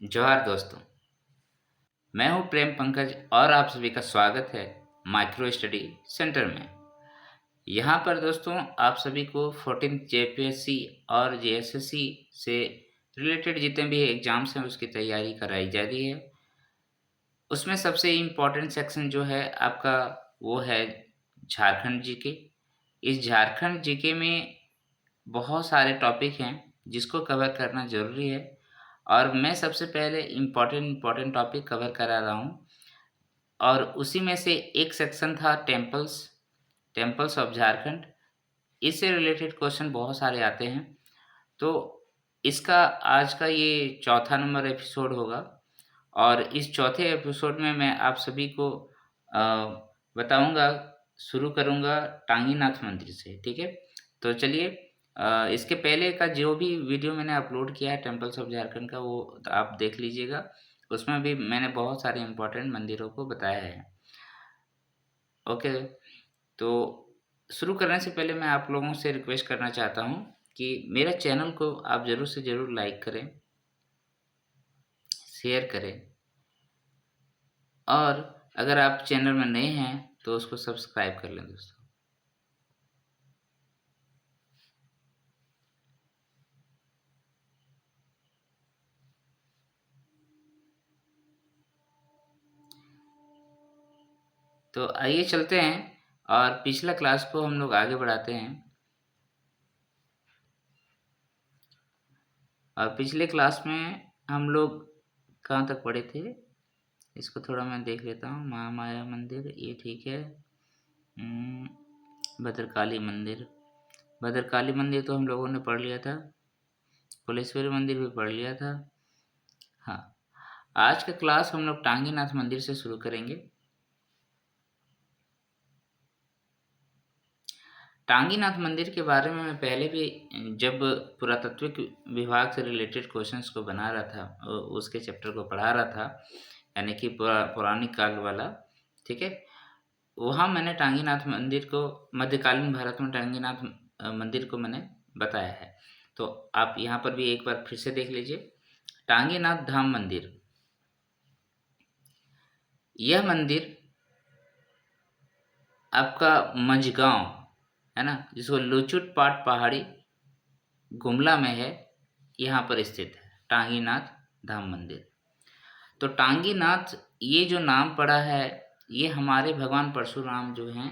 जोहार दोस्तों। मैं हूं प्रेम पंकज और आप सभी का स्वागत है माइक्रो स्टडी सेंटर में। यहां पर दोस्तों आप सभी को 14th जेपीएससी और जेएसएससी से रिलेटेड जितने भी एग्जाम्स हैं उसकी तैयारी कराई जा रही है। उसमें सबसे इम्पोर्टेंट सेक्शन जो है आपका वो है झारखंड जीके। इस झारखंड जीके में बहुत सारे टॉपिक हैं जिसको कवर करना ज़रूरी है और मैं सबसे पहले इम्पोर्टेंट टॉपिक कवर करा रहा हूँ और उसी में से एक सेक्शन था टेम्पल्स ऑफ झारखंड। इससे रिलेटेड क्वेश्चन बहुत सारे आते हैं। तो इसका आज का ये चौथा नंबर एपिसोड होगा और इस चौथे एपिसोड में मैं आप सभी को अ, बताऊंगा, शुरू करूंगा टांगीनाथ मंदिर से। ठीक है, तो चलिए इसके पहले का जो भी वीडियो मैंने अपलोड किया है टेम्पल्स ऑफ झारखंड का वो आप देख लीजिएगा। उसमें भी मैंने बहुत सारे इम्पोर्टेंट मंदिरों को बताया है। ओके, तो शुरू करने से पहले मैं आप लोगों से रिक्वेस्ट करना चाहता हूँ कि मेरा चैनल को आप ज़रूर से ज़रूर लाइक करें, शेयर करें और अगर आप चैनल में नए हैं तो उसको सब्सक्राइब कर लें दोस्तों। तो आइए चलते हैं और पिछला क्लास को हम लोग आगे बढ़ाते हैं। और पिछले क्लास में हम लोग कहाँ तक पढ़े थे, इसको थोड़ा मैं देख लेता हूँ। महामाया मंदिर ये ठीक है। भद्रकाली मंदिर, भद्रकाली मंदिर तो हम लोगों ने पढ़ लिया था। कुलेश्वरी मंदिर भी पढ़ लिया था। हाँ, आज का क्लास हम लोग टांगीनाथ मंदिर से शुरू करेंगे। टांगीनाथ मंदिर के बारे में मैं पहले भी जब पुरातत्विक विभाग से रिलेटेड क्वेश्चंस को बना रहा था, उसके चैप्टर को पढ़ा रहा था, यानी कि पौराणिक काल वाला। ठीक है, वहाँ मैंने टांगीनाथ मंदिर को, मध्यकालीन भारत में टांगीनाथ मंदिर को मैंने बताया है। तो आप यहाँ पर भी एक बार फिर से देख लीजिए। टांगीनाथ धाम मंदिर, यह मंदिर आपका मंझगांव है ना, जिसको लुचुट पाट पहाड़ी गुमला में है, यहाँ पर स्थित है टांगीनाथ धाम मंदिर। तो टांगीनाथ ये जो नाम पड़ा है, ये हमारे भगवान परशुराम जो हैं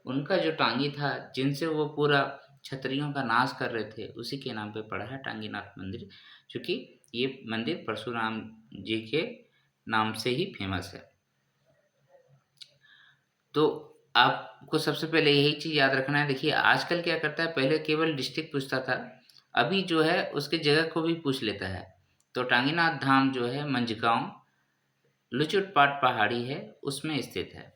उनका जो टांगी था, जिनसे वो पूरा क्षत्रियों का नाश कर रहे थे, उसी के नाम पे पड़ा है टांगीनाथ मंदिर। क्योंकि ये मंदिर परशुराम जी के नाम से ही फेमस है। तो आपको सबसे पहले यही चीज़ याद रखना है। देखिए आजकल क्या करता है, पहले केवल डिस्ट्रिक्ट पूछता था, अभी जो है उसके जगह को भी पूछ लेता है। तो टांगीनाथ धाम जो है मंझगांव लुचुटपाट पहाड़ी है उसमें स्थित है।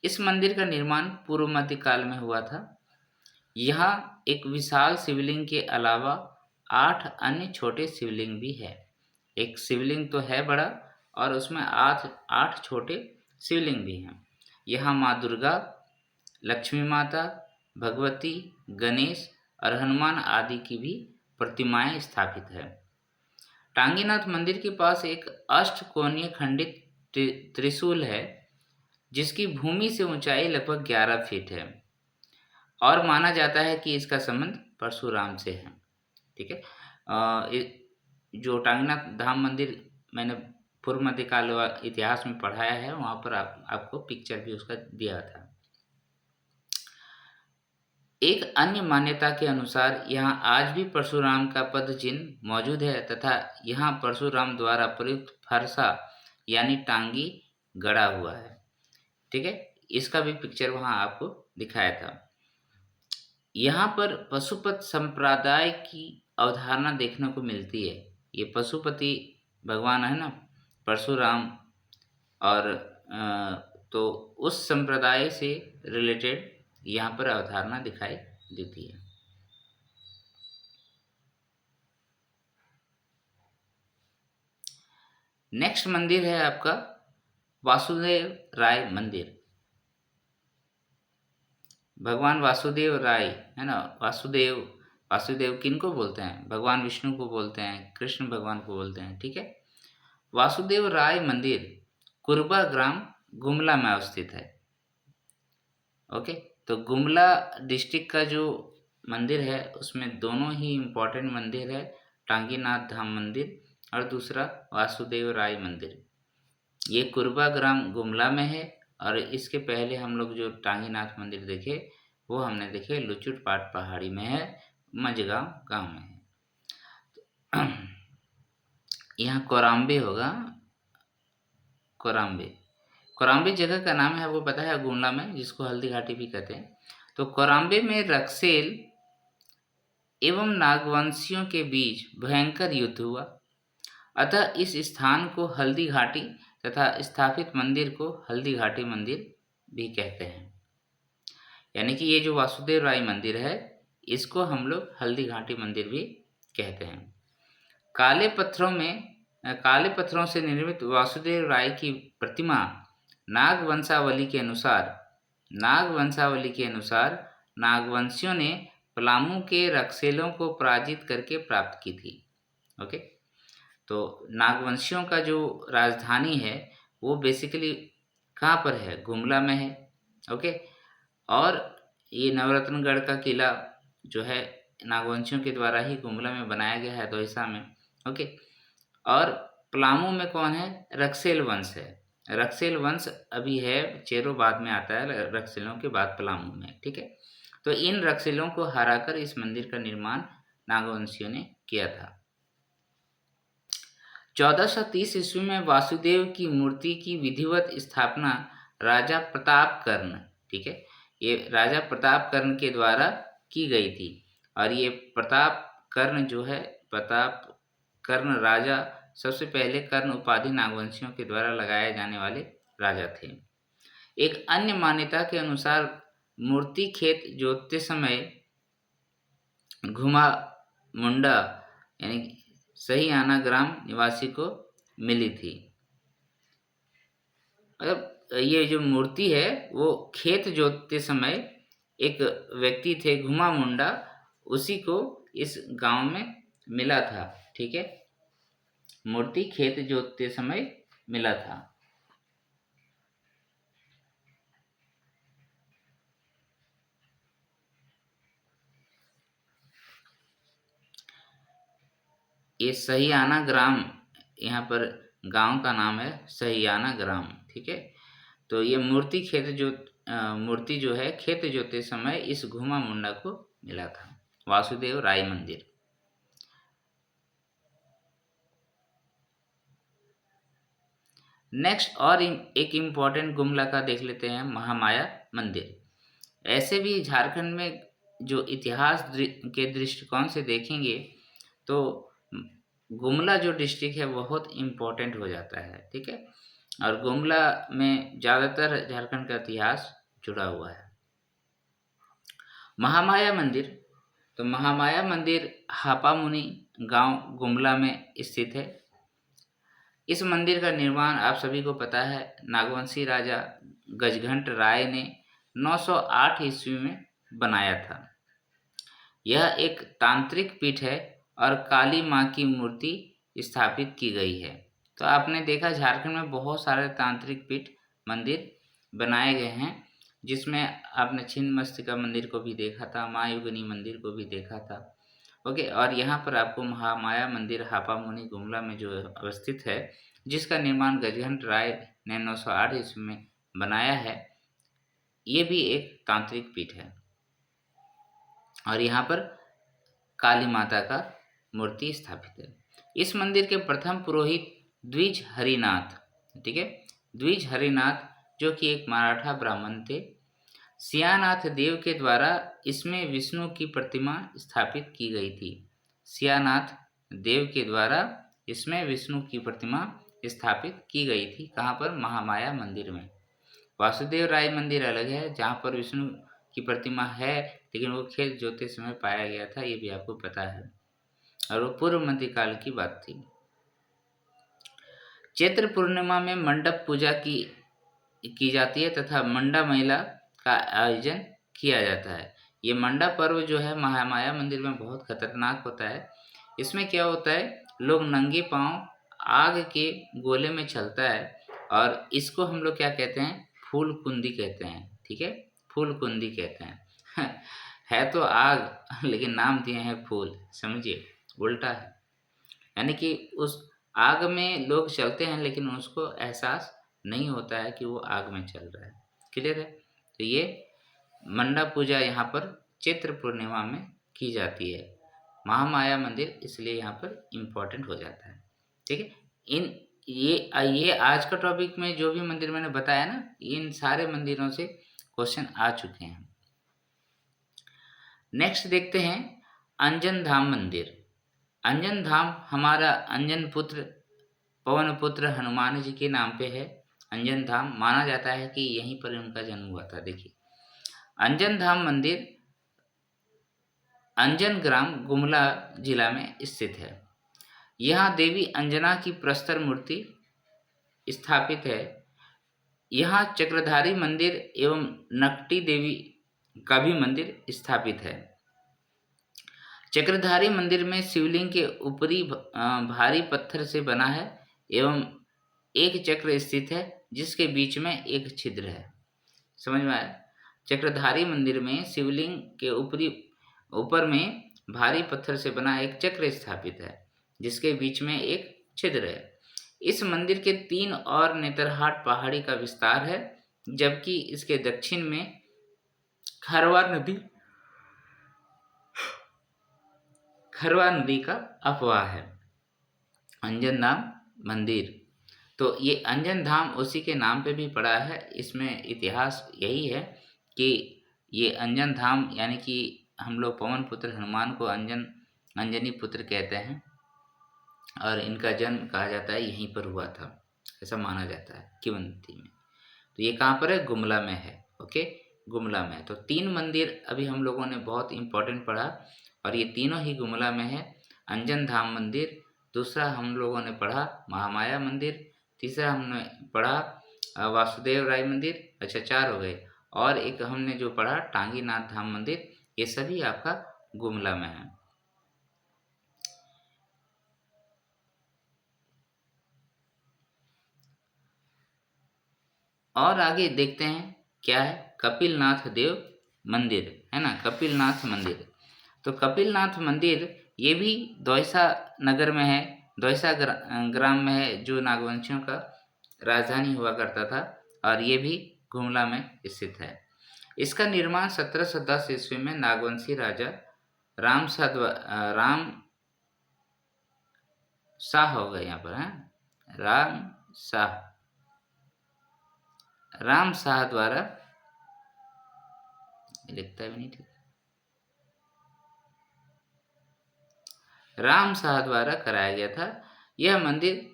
इस मंदिर का निर्माण पूर्व मध्य काल में हुआ था। यहाँ एक विशाल शिवलिंग के अलावा 8 अन्य छोटे शिवलिंग भी है। एक शिवलिंग तो है बड़ा और उसमें 8 छोटे शिवलिंग भी हैं। यहाँ माँ दुर्गा, लक्ष्मी माता, भगवती, गणेश और हनुमान आदि की भी प्रतिमाएं स्थापित है। टांगीनाथ मंदिर के पास एक अष्टकोणीय खंडित त्रिशूल है, जिसकी भूमि से ऊंचाई लगभग 11 फीट है और माना जाता है कि इसका संबंध परशुराम से है। ठीक है, जो टांगीनाथ धाम मंदिर मैंने पूर्व मध्यकाल इतिहास में पढ़ाया है, वहाँ पर आपको पिक्चर भी उसका दिया था। एक अन्य मान्यता के अनुसार यहाँ आज भी परशुराम का पद चिन्ह मौजूद है तथा यहाँ परशुराम द्वारा प्रयुक्त फरसा यानी टांगी गड़ा हुआ है। ठीक है, इसका भी पिक्चर वहाँ आपको दिखाया था। यहाँ पर पशुपत संप्रदाय की अवधारणा देखने को मिलती है। ये पशुपति भगवान है ना, परशुराम, और तो उस संप्रदाय से रिलेटेड यहाँ पर अवधारणा दिखाई देती है। नेक्स्ट मंदिर है आपका वासुदेव राय मंदिर। भगवान वासुदेव राय है ना, वासुदेव, वासुदेव किनको बोलते हैं? भगवान विष्णु को बोलते हैं, कृष्ण भगवान को बोलते हैं। ठीक है, वासुदेव राय मंदिर कुरबा ग्राम गुमला में अवस्थित है। ओके, तो गुमला डिस्ट्रिक्ट का जो मंदिर है उसमें दोनों ही इम्पोर्टेंट मंदिर है, टांगीनाथ धाम मंदिर और दूसरा वासुदेव राय मंदिर। ये कुरबा ग्राम गुमला में है और इसके पहले हम लोग जो टांगीनाथ मंदिर देखे वो हमने देखे लुचुट पाट पहाड़ी में है, मझगांव गांव में है। यहाँ कोराम्बे होगा, कोराम्बे जगह का नाम है, आपको पता है, गुमला में, जिसको हल्दी घाटी भी कहते हैं। तो कोराम्बे में रक्सेल एवं नागवंशियों के बीच भयंकर युद्ध हुआ, अतः इस स्थान को हल्दी घाटी तथा स्थापित मंदिर को हल्दी घाटी मंदिर भी कहते हैं। यानी कि ये जो वासुदेव राय मंदिर है इसको हम लोग हल्दी घाटी मंदिर भी कहते हैं। काले पत्थरों से निर्मित वासुदेव राय की प्रतिमा नागवंशावली के अनुसार नागवंशियों ने पलामू के रक्सेलों को पराजित करके प्राप्त की थी। ओके, तो नागवंशियों का जो राजधानी है वो बेसिकली कहाँ पर है? गुमला में है। ओके, और ये नवरत्नगढ़ का किला जो है नागवंशियों के द्वारा ही गुमला में बनाया गया है, दोहिसा में। ओके, और पलामू में कौन है? रक्सेल वंश है। रक्सेल वंश अभी है, चेरो बाद में आता है, रक्सेलों के बाद पलामू में। ठीक है, तो इन रक्सेलों को हराकर इस मंदिर का निर्माण नागवंशियों ने किया था। 1430 ईस्वी में वासुदेव की मूर्ति की विधिवत स्थापना राजा प्रतापकर्ण, ठीक है, ये राजा प्रतापकर्ण के द्वारा की गई थी। और ये प्रतापकर्ण जो है, प्रतापकर्ण राजा सबसे पहले कर्ण उपाधि नागवंशियों के द्वारा लगाए जाने वाले राजा थे। एक अन्य मान्यता के अनुसार मूर्ति खेत जोतते समय घुमा मुंडा यानी सही आना ग्राम निवासी को मिली थी। मतलब ये जो मूर्ति है वो खेत जोतते समय एक व्यक्ति थे घुमा मुंडा, उसी को इस गांव में मिला था। ठीक है, मूर्ति खेत जोतते समय मिला था। ये सहियाना ग्राम, यहाँ पर गांव का नाम है सहियाना ग्राम। ठीक है, तो ये मूर्ति जो है खेत जोते समय इस घुमा मुंडा को मिला था। वासुदेव राय मंदिर। नेक्स्ट और एक इम्पॉर्टेंट गुमला का देख लेते हैं, महामाया मंदिर। ऐसे भी झारखंड में जो इतिहास के दृष्टिकोण से देखेंगे तो गुमला जो डिस्ट्रिक्ट है बहुत इम्पोर्टेंट हो जाता है। ठीक है, और गुमला में ज़्यादातर झारखंड का इतिहास जुड़ा हुआ है। महामाया मंदिर, तो महामाया मंदिर हापामुनि गांव गुमला में स्थित है। इस मंदिर का निर्माण आप सभी को पता है नागवंशी राजा गजघंट राय ने 908 ईस्वी में बनाया था। यह एक तांत्रिक पीठ है और काली माँ की मूर्ति स्थापित की गई है। तो आपने देखा झारखंड में बहुत सारे तांत्रिक पीठ मंदिर बनाए गए हैं, जिसमें आपने छिन्नमस्तिका मंदिर को भी देखा था, माँ योगिनी मंदिर को भी देखा था। ओके, और यहाँ पर आपको महामाया मंदिर हापामुनि गुमला में जो अवस्थित है, जिसका निर्माण गजघंट राय ने 908 ईस्वी में बनाया है, ये भी एक तांत्रिक पीठ है। और यहाँ पर काली माता का मूर्ति स्थापित है। इस मंदिर के प्रथम पुरोहित द्विज हरिनाथ, ठीक है, द्विज हरिनाथ जो कि एक मराठा ब्राह्मण थे, सियानाथ देव के द्वारा इसमें विष्णु की प्रतिमा स्थापित की गई थी। सियानाथ देव के द्वारा इसमें विष्णु की प्रतिमा स्थापित की गई थी। कहाँ पर? महामाया मंदिर में। वासुदेव राय मंदिर अलग है जहाँ पर विष्णु की प्रतिमा है, लेकिन वो खेत जोते समय पाया गया था, ये भी आपको पता है, और वो पूर्व मध्यकाल की बात थी। चैत्र पूर्णिमा में मंडप पूजा की जाती है तथा मंडा मेला का आयोजन किया जाता है। ये मंडा पर्व जो है महामाया मंदिर में बहुत खतरनाक होता है। इसमें क्या होता है, लोग नंगे पांव आग के गोले में चलता है और इसको हम लोग क्या कहते हैं, फूल कुंदी कहते हैं। ठीक है, फूल कुंदी कहते हैं। है तो आग लेकिन नाम दिए हैं फूल, समझिए उल्टा है। यानी कि उस आग में लोग चलते हैं लेकिन उसको एहसास नहीं होता है कि वो आग में चल रहा है। क्लियर है? तो ये मंडा पूजा यहाँ पर चैत्र पूर्णिमा में की जाती है। महामाया मंदिर इसलिए यहाँ पर इम्पोर्टेंट हो जाता है। ठीक है, इन ये आज का टॉपिक में जो भी मंदिर मैंने बताया ना, इन सारे मंदिरों से क्वेश्चन आ चुके हैं। नेक्स्ट देखते हैं अंजन धाम मंदिर। अंजन धाम हमारा अंजन पुत्र पवन पुत्र हनुमान जी के नाम पे है। अंजन धाम माना जाता है कि यहीं पर उनका जन्म हुआ था। देखिए, अंजन धाम मंदिर अंजन ग्राम गुमला जिला में स्थित है। यहाँ देवी अंजना की प्रस्तर मूर्ति स्थापित है। यहाँ चक्रधारी मंदिर एवं नकटी देवी का भी मंदिर स्थापित है। चक्रधारी मंदिर में शिवलिंग के ऊपरी भारी पत्थर से बना है एवं एक चक्र स्थित है जिसके बीच में एक छिद्र है। समझ में आया? चक्रधारी मंदिर में शिवलिंग के ऊपर में भारी पत्थर से बना एक चक्र स्थापित है जिसके बीच में एक छिद्र है। इस मंदिर के 3 और नेतरहाट पहाड़ी का विस्तार है, जबकि इसके दक्षिण में खरवा नदी का अफवाह है। अंजन धाम मंदिर, तो ये अंजन धाम उसी के नाम पे भी पड़ा है। इसमें इतिहास यही है कि ये अंजन धाम यानी कि हम लोग पवन पुत्र हनुमान को अंजनी पुत्र कहते हैं और इनका जन्म कहा जाता है यहीं पर हुआ था, ऐसा माना जाता है किंवदंती में। तो ये कहाँ पर है? गुमला में है। ओके, गुमला में। तो 3 मंदिर अभी हम लोगों ने बहुत इंपॉर्टेंट पढ़ा और ये तीनों ही गुमला में है। अंजन धाम मंदिर, दूसरा हम लोगों ने पढ़ा महामाया मंदिर, तीसरा हमने पढ़ा वासुदेव राय मंदिर। अच्छा, 4 हो गए। और एक हमने जो पढ़ा टांगीनाथ धाम मंदिर, ये सभी आपका गुमला में है। और आगे देखते हैं क्या है, कपिलनाथ देव मंदिर है ना, कपिलनाथ मंदिर। तो कपिलनाथ मंदिर ये भी दौसा नगर में है, दौसा ग्राम में है, जो नागवंशियों का राजधानी हुआ करता था और ये भी गुमला में स्थित है। इसका निर्माण 1710 ईस्वी में नागवंशी राजा राम शाह हो गए। यहाँ पर है राम शाह द्वारा, लिखता भी नहीं ठीक, राम शाह द्वारा कराया गया था। यह मंदिर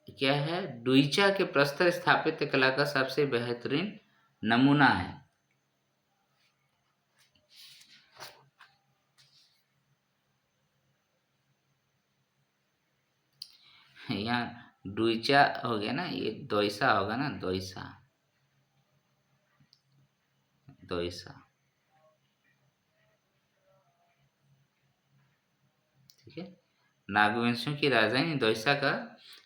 क्या है, डुईचा के प्रस्तर स्थापित्य कला का सबसे बेहतरीन नमूना है। यहाँ डुईचा हो गया ना, ये दोइसा होगा ना, दोइसा। ठीक है, नागवंशियों की राजधानी दोइसा का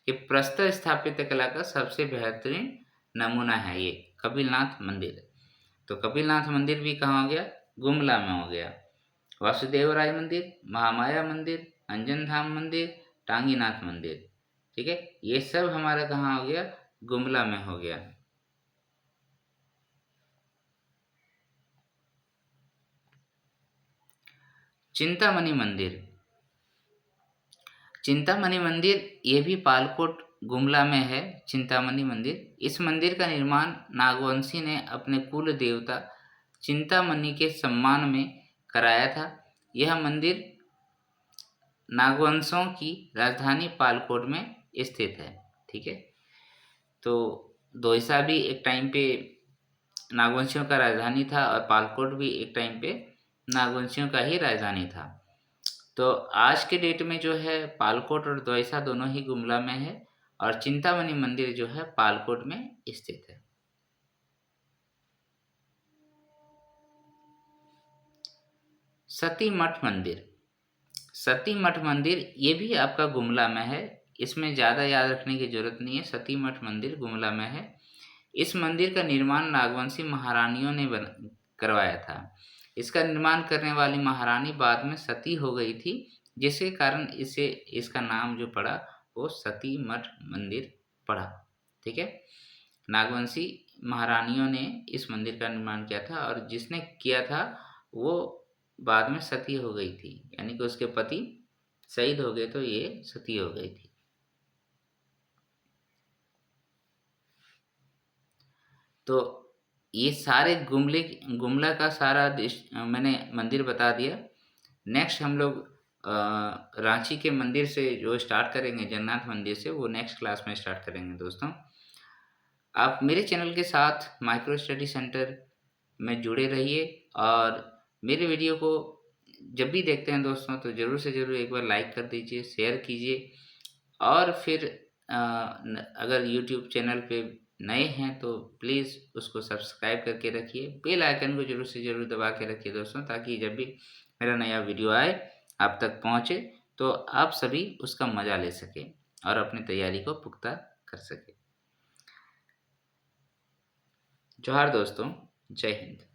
ये प्रस्तर स्थापित्य कला का सबसे बेहतरीन नमूना है ये कपिलनाथ मंदिर। तो कपिलनाथ मंदिर भी कहाँ हो गया? गुमला में हो गया। वासुदेव राय मंदिर, महामाया मंदिर, अंजन धाम मंदिर, टांगीनाथ मंदिर, ठीक है, ये सब हमारा कहाँ हो गया? गुमला में हो गया। चिंतामणि मंदिर, चिंतामणि मंदिर ये भी पालकोट गुमला में है। चिंतामणि मंदिर, इस मंदिर का निर्माण नागवंशी ने अपने कुल देवता चिंतामणि के सम्मान में कराया था। यह मंदिर नागवंशों की राजधानी पालकोट में स्थित है। ठीक है, तो दोइसा भी एक टाइम पे नागवंशियों का राजधानी था और पालकोट भी एक टाइम पे नागवंशियों का ही राजधानी था। तो आज के डेट में जो है पालकोट और दोइसा दोनों ही गुमला में है और चिंतामणि मंदिर जो है पालकोट में स्थित है। सती मठ मंदिर, सती मठ मंदिर ये भी आपका गुमला में है। इसमें ज़्यादा याद रखने की ज़रूरत नहीं है। सती मठ मंदिर गुमला में है। इस मंदिर का निर्माण नागवंशी महारानियों ने करवाया था। इसका निर्माण करने वाली महारानी बाद में सती हो गई थी, जिसके कारण इसे इसका नाम जो पड़ा वो सती मठ मंदिर पड़ा। ठीक है, नागवंशी महारानियों ने इस मंदिर का निर्माण किया था और जिसने किया था वो बाद में सती हो गई थी, यानी कि उसके पति शहीद हो गए तो ये सती हो गई थी। तो ये सारे गुमला का सारा मैंने मंदिर बता दिया। नेक्स्ट हम लोग रांची के मंदिर से जो स्टार्ट करेंगे, जगन्नाथ मंदिर से, वो नेक्स्ट क्लास में स्टार्ट करेंगे दोस्तों। आप मेरे चैनल के साथ माइक्रो स्टडी सेंटर में जुड़े रहिए और मेरे वीडियो को जब भी देखते हैं दोस्तों तो ज़रूर से ज़रूर एक बार लाइक कर दीजिए, शेयर कीजिए और फिर अगर यूट्यूब चैनल पे नए हैं तो प्लीज़ उसको सब्सक्राइब करके रखिए। बेल आइकन को ज़रूर से ज़रूर दबा के रखिए दोस्तों, ताकि जब भी मेरा नया वीडियो आए आप तक पहुँचे तो आप सभी उसका मज़ा ले सकें और अपनी तैयारी को पुख्ता कर सकें। जोहार दोस्तों, जय हिंद।